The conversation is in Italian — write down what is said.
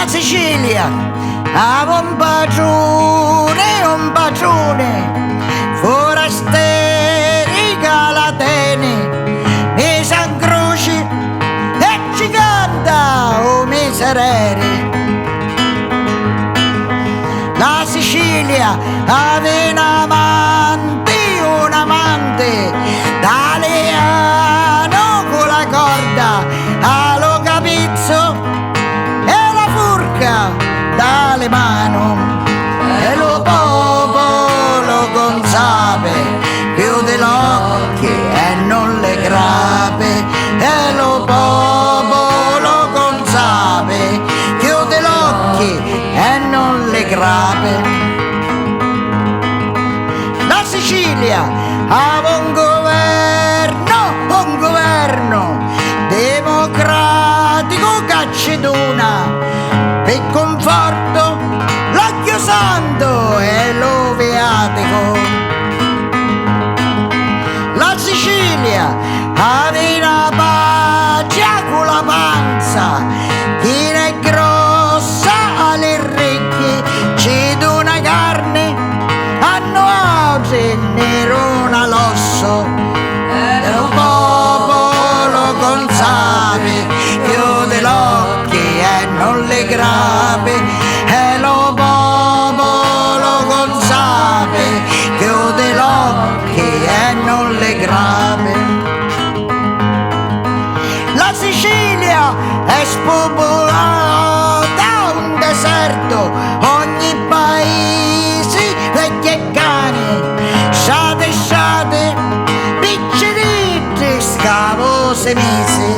La Sicilia aveva un patrone, forasteri galateni, mi San Croce e ci canta o miserere. La Sicilia aveva un amante, italiano con la corda, allo capizzo e la furca dalle mani. E lo popolo consape, chiude gli occhi e non le grape. E lo popolo consape, chiude gli occhi e non le grape. La Sicilia aveva un governo democratico cacciduna, per conforto l'occhio santo e lo viatico. La Sicilia aveva pace con la panza, chi è grossa alle ricchi, ci dona carne, hanno oggi nerona l'osso. E lo popolo consape, chiude gli occhi e non le grape. E lo popolo consape, chiude gli occhi e non le grape. La Sicilia è spopolata, un deserto, ogni paese vecchi e cani, sciate, picciritti, scavo 6 mesi.